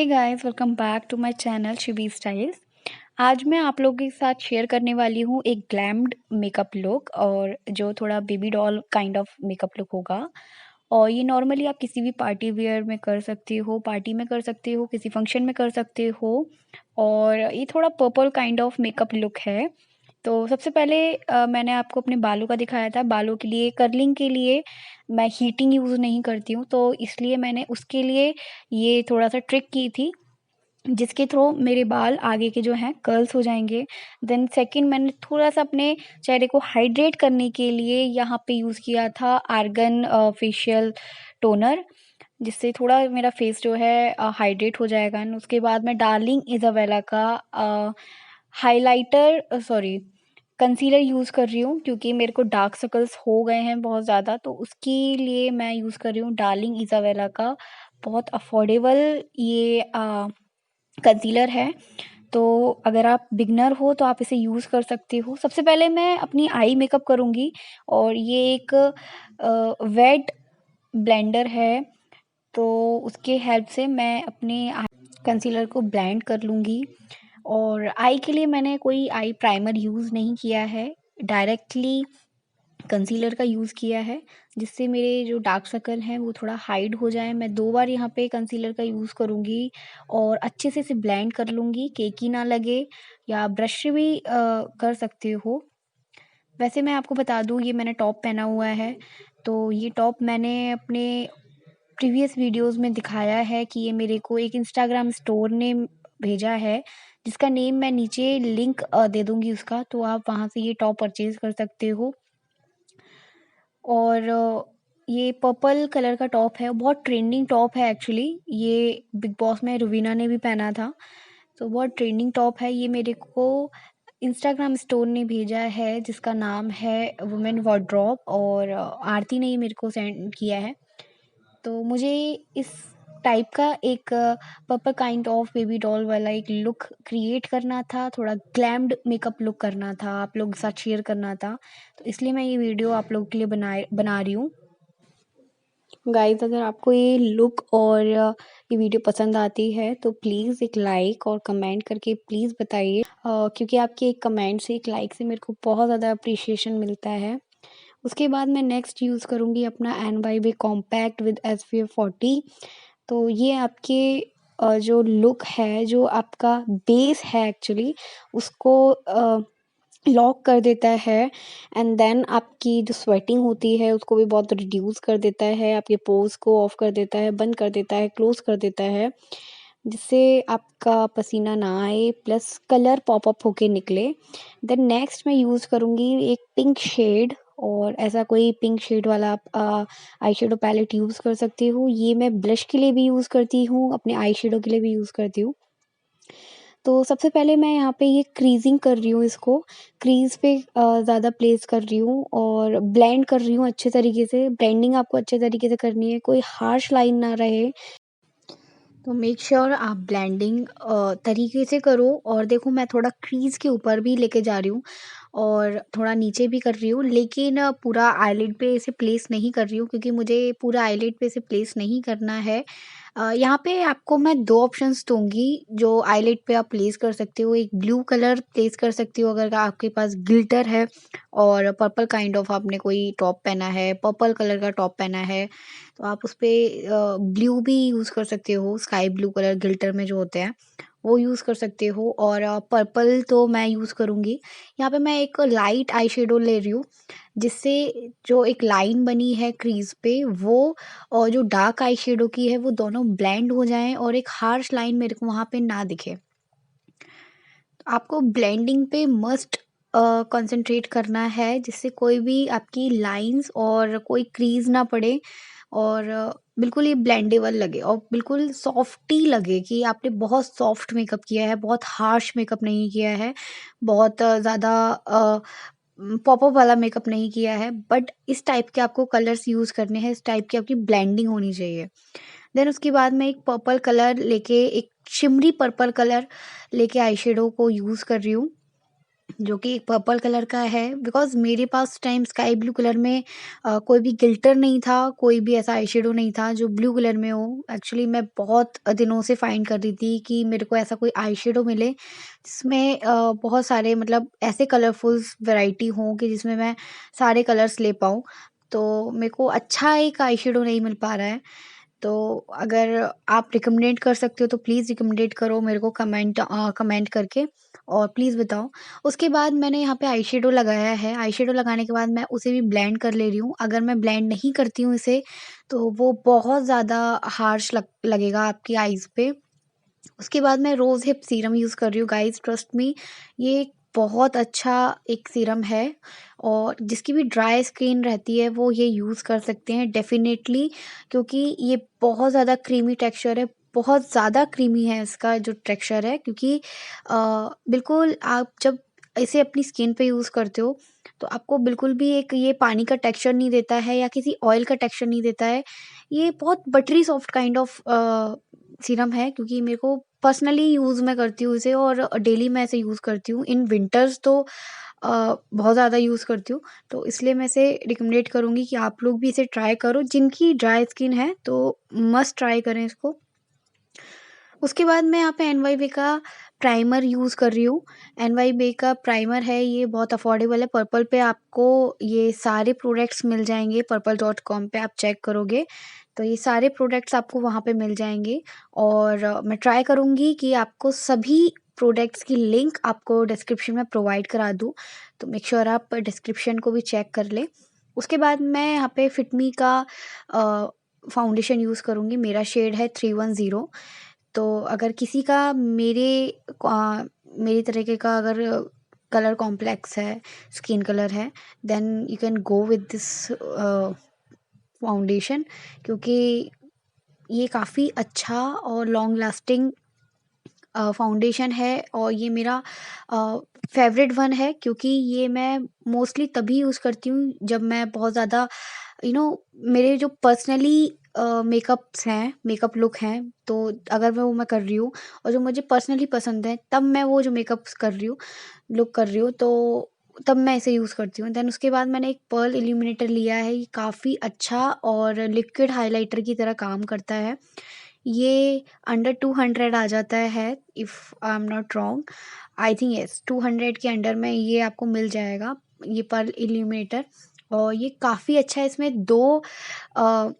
Guys, welcome back to my channel Shivi styles. आज मैं आप लोगों के साथ शेयर करने वाली हूँ एक ग्लैम्ड मेकअप लुक, और जो थोड़ा baby doll kind of makeup look होगा। और ये नॉर्मली आप किसी भी पार्टी वियर में कर सकते हो, पार्टी में कर सकते हो, किसी फंक्शन में कर सकते हो। और ये थोड़ा purple kind of makeup look है। तो सबसे पहले मैंने आपको अपने बालों का दिखाया था। बालों के लिए कर्लिंग के लिए मैं हीटिंग यूज़ नहीं करती हूँ, तो इसलिए मैंने उसके लिए ये थोड़ा-सा ट्रिक की थी, जिसके थ्रू मेरे बाल आगे के जो हैं कर्ल्स हो जाएँगे। देन सेकंड, मैंने थोड़ा-सा अपने चेहरे को हाइड्रेट करने के लिए यहाँ पे यूज़ किया था आर्गन फेशियल टोनर, जिससे थोड़ा मेरा फेस जो है हाइड्रेट हो जाएगा। एंड उसके बाद मैं डार्लिंग इज़ाबेला का हाइलाइटर सॉरी कंसीलर यूज़ कर रही हूँ, क्योंकि मेरे को डार्क सर्कल्स हो गए हैं बहुत ज़्यादा, तो उसके लिए मैं यूज़ कर रही हूँ डार्लिंग इज़ाबेला का बहुत अफोर्डेबल ये कंसीलर है। तो अगर आप बिगिनर हो तो आप इसे यूज़ कर सकते हो। सबसे पहले मैं अपनी आई मेकअप करूँगी, और ये एक वेट ब्लेंडर है, तो उसके हेल्प से मैं अपने कंसीलर को ब्लेंड कर लूँगी। और आई के लिए मैंने कोई आई प्राइमर यूज़ नहीं किया है, डायरेक्टली कंसीलर का यूज़ किया है, जिससे मेरे जो डार्क सर्कल हैं वो थोड़ा हाइड हो जाएँ। मैं 2 बार यहाँ पे कंसीलर का यूज़ करूँगी और अच्छे से इसे ब्लेंड कर लूँगी, केकी ना लगे। या ब्रश से भी कर सकते हो। वैसे मैं आपको बता दूँ, ये मैंने टॉप पहना हुआ है, तो ये टॉप मैंने अपने प्रीवियस वीडियोज़ में दिखाया है कि ये मेरे को एक इंस्टाग्राम स्टोर ने भेजा है, जिसका नेम मैं नीचे लिंक दे दूँगी उसका, तो आप वहाँ से ये टॉप परचेज़ कर सकते हो। और ये पर्पल कलर का टॉप है, बहुत ट्रेंडिंग टॉप है एक्चुअली। ये बिग बॉस में रुवीना ने भी पहना था, तो बहुत ट्रेंडिंग टॉप है। ये मेरे को इंस्टाग्राम स्टोर ने भेजा है, जिसका नाम है वुमेन वार्डरोब, और आरती ने ही मेरे को सेंड किया है। तो मुझे इस टाइप का एक purple kind of baby doll वाला एक लुक क्रिएट करना था, थोड़ा ग्लैम्ड मेकअप लुक करना था, आप लोगों के साथ शेयर करना था, तो इसलिए मैं ये वीडियो आप लोगों के लिए बना रही हूँ। गाइस, अगर आपको ये लुक और ये वीडियो पसंद आती है तो प्लीज़ एक लाइक और कमेंट करके प्लीज़ बताइए, क्योंकि आपके एक कमेंट से, एक लाइक से मेरे को बहुत ज़्यादा अप्रिशिएशन मिलता है। उसके बाद मैं नेक्स्ट यूज़ करूँगी अपना NYB कॉम्पैक्ट विद SPF 40। तो ये आपके जो लुक है, जो आपका बेस है एक्चुअली, उसको लॉक कर देता है। एंड देन आपकी जो स्वेटिंग होती है उसको भी बहुत रिड्यूस कर देता है, आपके पोर्स को ऑफ कर देता है, बंद कर देता है, क्लोज कर देता है, जिससे आपका पसीना ना आए, प्लस कलर पॉप अप होके निकले। देन नेक्स्ट मैं यूज़ करूँगी एक पिंक शेड, और ऐसा कोई पिंक शेड वाला आप आई शेडो पैलेट यूज़ कर सकते हो। ये मैं ब्लश के लिए भी यूज़ करती हूँ, अपने आई शेडो के लिए भी यूज़ करती हूँ। तो सबसे पहले मैं यहाँ पे ये क्रीजिंग कर रही हूँ, इसको क्रीज़ पे ज़्यादा प्लेस कर रही हूँ और ब्लेंड कर रही हूँ अच्छे तरीके से। ब्लेंडिंग आपको अच्छे तरीके से करनी है, कोई हार्श लाइन ना रहे। तो मेक श्योर आप ब्लेंडिंग तरीके से करो। और देखो, मैं थोड़ा क्रीज़ के ऊपर भी लेके जा रही हूँ और थोड़ा नीचे भी कर रही हूँ, लेकिन पूरा आईलिड पे इसे प्लेस नहीं कर रही हूँ, क्योंकि मुझे पूरा आईलिड पे इसे प्लेस नहीं करना है। यहाँ पे आपको मैं 2 ऑप्शंस दूँगी जो आईलिड पे आप प्लेस कर सकते हो। एक ब्लू कलर प्लेस कर सकते हो अगर आपके पास ग्लिटर है, और पर्पल काइंड ऑफ आपने कोई टॉप पहना है, पर्पल कलर का टॉप पहना है, तो आप उस पे ब्लू भी यूज़ कर सकते हो, स्काई ब्लू कलर गिल्टर में जो होते हैं, वो यूज़ कर सकते हो। और पर्पल तो मैं यूज़ करूँगी। यहाँ पे मैं एक लाइट आई शेडो ले रही हूँ, जिससे जो एक लाइन बनी है क्रीज़ पे, वो और जो डार्क आई शेडो की है, वो दोनों ब्लेंड हो जाएँ और एक हार्श लाइन मेरे को वहाँ पे ना दिखे। आपको ब्लेंडिंग पे मस्ट कंसंट्रेट करना है, जिससे कोई भी आपकी लाइंस और कोई क्रीज ना पड़े, और बिल्कुल ये ब्लेंडेबल लगे और बिल्कुल सॉफ्टी लगे कि आपने बहुत सॉफ्ट मेकअप किया है, बहुत हार्श मेकअप नहीं किया है, बहुत ज़्यादा पॉपअप वाला मेकअप नहीं किया है। बट इस टाइप के आपको कलर्स यूज़ करने हैं, इस टाइप की आपकी ब्लेंडिंग होनी चाहिए। देन उसके बाद मैं एक पर्पल कलर लेके, एक शिमरी पर्पल कलर लेके आई शेडो को यूज़ कर रही हूँ। जो कि एक पर्पल कलर का है, बिकॉज़ मेरे पास उस टाइम स्काई ब्लू कलर में कोई भी गिल्टर नहीं था, कोई भी ऐसा आई शेडो नहीं था जो ब्लू कलर में हो। एक्चुअली मैं बहुत दिनों से फाइंड कर रही थी कि मेरे को ऐसा कोई आई शेडो मिले जिसमें बहुत सारे मतलब ऐसे कलरफुल्स वैरायटी हो कि जिसमें मैं सारे कलर्स ले पाऊँ। तो मेरे को अच्छा एक आई शेडो नहीं मिल पा रहा है। तो अगर आप रिकमेंडेड कर सकते हो तो प्लीज़ रिकमेंडेड करो मेरे को, कमेंट करके और प्लीज़ बताओ। उसके बाद मैंने यहाँ पे आई शेडो लगाया है। आई शेडो लगाने के बाद मैं उसे भी ब्लेंड कर ले रही हूँ। अगर मैं ब्लेंड नहीं करती हूँ इसे, तो वो बहुत ज़्यादा हार्श लगेगा आपकी आईज़ पे। उसके बाद मैं रोज़ हिप सीरम यूज़ कर रही हूँ गाइस, ट्रस्ट मी, ये एक बहुत अच्छा एक सीरम है और जिसकी भी ड्राई स्किन रहती है वो ये यूज़ कर सकते हैं डेफ़िनेटली, क्योंकि ये बहुत ज़्यादा क्रीमी टेक्सचर है, बहुत ज़्यादा क्रीमी है इसका जो टेक्सचर है, क्योंकि बिल्कुल आप जब इसे अपनी स्किन पे यूज़ करते हो तो आपको बिल्कुल भी एक ये पानी का टेक्सचर नहीं देता है या किसी ऑयल का टेक्सचर नहीं देता है। ये बहुत buttery soft kind of serum है, क्योंकि मेरे को पर्सनली यूज़ मैं करती हूँ इसे और डेली मैं इसे यूज़ करती हूँ। इन विंटर्स तो बहुत ज़्यादा यूज़ करती हूँ, तो इसलिए मैं इसे रिकमेंडेड करूँगी कि आप लोग भी इसे ट्राई करो। जिनकी ड्राई स्किन है तो मस्ट ट्राई करें इसको। उसके बाद मैं यहाँ पे एनवाईबी का प्राइमर यूज़ कर रही हूँ। एनवाईबी का प्राइमर है, ये बहुत अफोर्डेबल है। पर्पल पे आपको ये सारे प्रोडक्ट्स मिल जाएँगे, purple.com पे आप चेक करोगे, तो ये सारे प्रोडक्ट्स आपको वहाँ पे मिल जाएँगे और मैं ट्राई करूँगी कि आपको सभी प्रोडक्ट्स की लिंक आपको डिस्क्रिप्शन में प्रोवाइड करा दूँ, तो मेक श्योर आप डिस्क्रिप्शन को भी चेक कर लें। उसके बाद मैं यहाँ पे फिटमी का फाउंडेशन यूज़ करूँगी, मेरा शेड है 310। तो अगर किसी का मेरी तरीके का अगर कलर कॉम्प्लेक्स है, स्किन कलर है, then you can go with this foundation, क्योंकि ये काफ़ी अच्छा और लॉन्ग लास्टिंग फाउंडेशन है और ये मेरा फेवरेट वन है, क्योंकि ये मैं मोस्टली तभी यूज़ करती हूँ जब मैं बहुत ज़्यादा मेरे जो पर्सनली मेकअप्स हैं, मेकअप लुक हैं, तो अगर मैं वो मैं कर रही हूँ और जो मुझे पर्सनली पसंद है, तब मैं वो जो मेकअप्स कर रही हूँ, लुक कर रही हूँ, तो तब मैं इसे यूज़ करती हूँ। देन उसके बाद मैंने एक पर्ल इल्यूमिनेटर लिया है, ये काफ़ी अच्छा और लिक्विड हाइलाइटर की तरह काम करता है। ये अंडर 200 आ जाता है, if I am not wrong, I think yes 200 के अंडर में ये आपको मिल जाएगा, ये पर्ल इल्यूमिनेटर। और ये काफ़ी अच्छा है, इसमें 2 अ,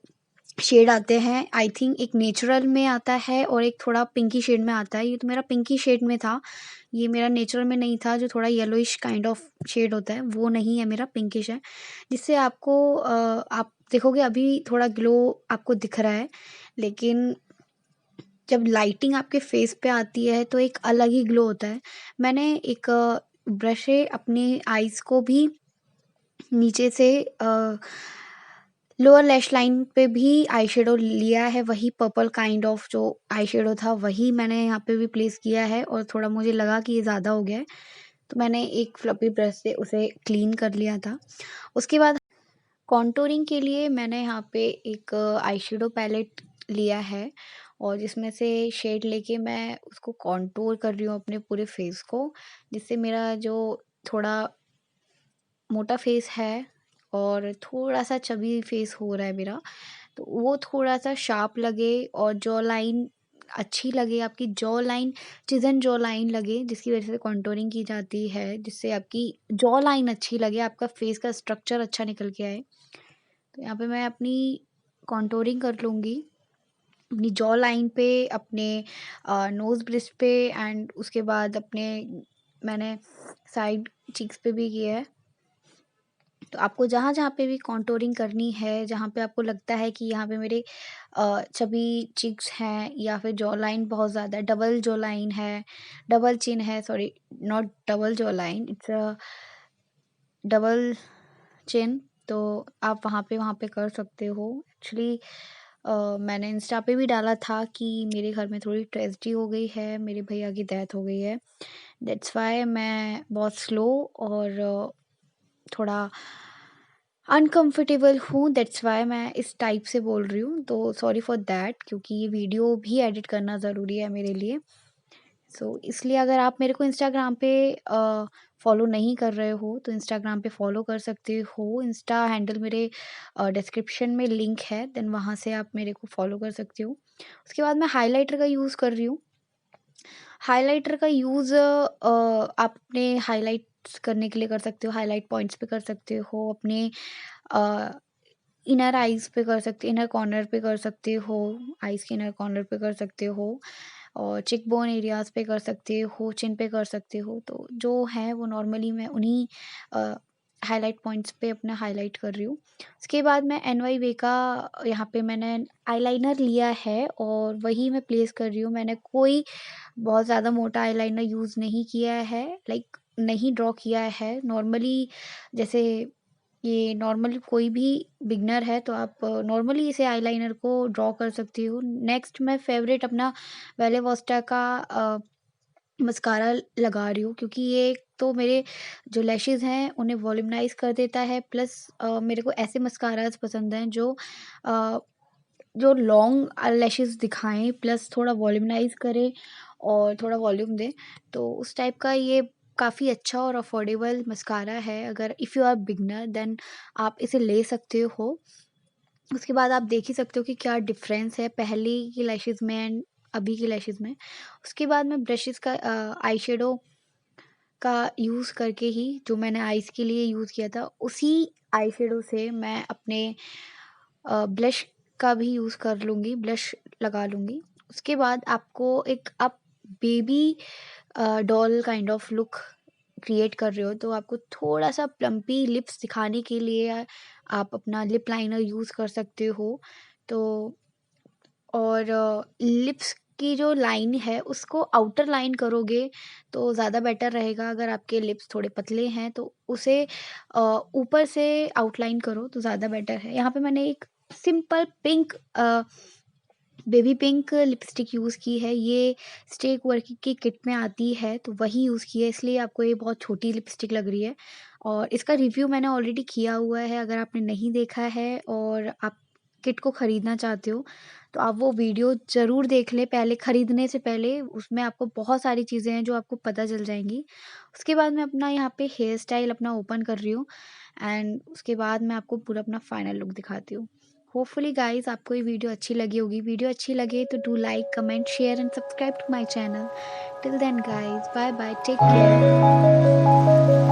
शेड आते हैं, आई थिंक एक नेचुरल में आता है और एक थोड़ा पिंकी शेड में आता है। ये तो मेरा पिंकी शेड में था, ये मेरा नेचुरल में नहीं था, जो थोड़ा येलोइश काइंड ऑफ शेड होता है वो नहीं है, मेरा पिंकिश है, जिससे आपको आप देखोगे अभी थोड़ा ग्लो आपको दिख रहा है, लेकिन जब लाइटिंग आपके फेस पे आती है तो एक अलग ही ग्लो होता है। मैंने एक ब्रश से अपनी आईज़ को भी नीचे से लोअर लैश लाइन पे भी आई शेडो लिया है, वही पर्पल काइंड ऑफ जो आई शेडो था वही मैंने यहाँ पे भी प्लेस किया है और थोड़ा मुझे लगा कि ये ज़्यादा हो गया है, तो मैंने एक फ्लफी ब्रश से उसे क्लीन कर लिया था। उसके बाद कॉन्टूरिंग के लिए मैंने यहाँ पे एक आई शेडो पैलेट लिया है और जिसमें से शेड लेके मैं उसको कॉन्टूर कर रही हूँ अपने पूरे फेस को, जिससे मेरा जो थोड़ा मोटा फेस है और थोड़ा-सा चबी फेस हो रहा है मेरा, तो वो थोड़ा-सा शार्प लगे और जॉ लाइन अच्छी लगे, आपकी जॉ लाइन चिज़न जॉ लाइन लगे, जिसकी वजह से कॉन्टूरिंग की जाती है, जिससे आपकी जॉ लाइन अच्छी लगे, आपका फेस का स्ट्रक्चर अच्छा निकल के आए। तो यहाँ पे मैं अपनी कॉन्टूरिंग कर लूँगी, अपनी जॉ लाइन पे, अपने नोज़ ब्रिज पे एंड उसके बाद अपने मैंने साइड चीक्स पे भी किया है। तो आपको जहाँ-जहाँ पे भी कॉन्टूरिंग करनी है, जहाँ पे आपको लगता है कि यहाँ पे मेरे चबी चिक्स हैं या फिर जॉ लाइन बहुत ज़्यादा डबल जॉ लाइन है, डबल चिन है, sorry not double jaw line, it's double chin, तो आप वहाँ पे कर सकते हो। एक्चुअली मैंने इंस्टा पे भी डाला था कि मेरे घर में थोड़ी ट्रेजेडी हो गई है, मेरे भैया की डेथ हो गई है। दैट्स व्हाई मैं बहुत स्लो और थोड़ा अनकंफर्टेबल हूँ, दैट्स व्हाई मैं इस टाइप से बोल रही हूँ, तो सॉरी फॉर दैट, क्योंकि ये वीडियो भी एडिट करना ज़रूरी है मेरे लिए। इसलिए अगर आप मेरे को इंस्टाग्राम पे फॉलो नहीं कर रहे हो तो इंस्टाग्राम पे फॉलो कर सकते हो। इंस्टा हैंडल मेरे डिस्क्रिप्शन में लिंक है, देन वहाँ से आप मेरे को फॉलो कर सकते हो। उसके बाद मैं हाइलाइटर का यूज़ कर रही हूँ। हाइलाइटर का यूज़ आप अपने हाइलाइट्स करने के लिए कर सकते हो, हाइलाइट पॉइंट्स पे कर सकते हो, अपने अ, इनर आइज़ पे कर सकते, इनर कॉर्नर पे कर सकते हो, आइज़ के इनर कॉर्नर पे कर सकते हो, और चिक बोन एरियाज़ पे कर सकते हो, चिन पे कर सकते हो। तो जो है वो नॉर्मली मैं उन्हीं हाइलाइट पॉइंट्स पे अपना हाइलाइट कर रही हूँ। उसके बाद मैं एनवाई वे का यहाँ पे मैंने आईलाइनर लिया है और वही मैं प्लेस कर रही हूँ। मैंने कोई बहुत ज़्यादा मोटा आईलाइनर यूज़ नहीं किया है, लाइक नहीं ड्रॉ किया है। नॉर्मली जैसे ये नॉर्मल कोई भी बिगनर है तो आप नॉर्मली इसे आईलाइनर को ड्रॉ कर सकती हो। नेक्स्ट मैं फेवरेट अपना वेले वॉस्टा का मस्कारा लगा रही हूँ, क्योंकि ये एक तो मेरे जो लैशेज़ हैं उन्हें वॉल्यूमनाइज़ कर देता है, प्लस मेरे को ऐसे मस्काराज़ पसंद हैं अ, जो लॉन्ग लैशेज़ दिखाएँ प्लस थोड़ा वॉल्यूमनाइज़ करे और थोड़ा वॉल्यूम दें। तो उस टाइप का ये काफ़ी अच्छा और अफोर्डेबल मस्कारा है। अगर if you are beginner then आप इसे ले सकते हो। उसके बाद आप देख ही सकते हो कि क्या डिफ़रेंस है पहले की लैशेज़ में एंड अभी की लैशेज़ में। उसके बाद मैं ब्रशेज़ का आई शेडो का यूज़ करके ही, जो मैंने आईज़ के लिए यूज़ किया था, उसी आई शेडो से मैं अपने ब्लश का भी यूज़ कर लूँगी, ब्लश लगा लूँगी। उसके बाद आपको एक आप baby doll kind of look create कर रहे हो, तो आपको थोड़ा-सा प्लम्पी लिप्स दिखाने के लिए आप अपना लिप लाइनर यूज़ कर सकते हो। तो और लिप्स की जो लाइन है उसको आउटर लाइन करोगे तो ज़्यादा बेटर रहेगा। अगर आपके लिप्स थोड़े पतले हैं तो उसे ऊपर से आउटलाइन करो तो ज़्यादा बेटर है। यहाँ पे मैंने एक simple pink baby pink lipstick use की है। ये स्टेक वर्क की किट में आती है तो वही यूज़ की है, इसलिए आपको ये बहुत छोटी लिपस्टिक लग रही है। और इसका रिव्यू मैंने ऑलरेडी किया हुआ है, अगर आपने नहीं देखा है और आप किट को ख़रीदना चाहते हो तो आप वो वीडियो ज़रूर देख लें पहले, ख़रीदने से पहले। उसमें आपको बहुत सारी चीज़ें हैं जो आपको पता चल जाएंगी। उसके बाद मैं अपना यहाँ पे हेयर स्टाइल अपना ओपन कर रही हूँ एंड उसके बाद मैं आपको पूरा अपना फाइनल लुक दिखाती हूँ। होपफुली गाइस आपको ये वीडियो अच्छी लगी होगी। वीडियो अच्छी लगे तो do like, comment, share and subscribe to my channel. Till then guys, bye bye, take care.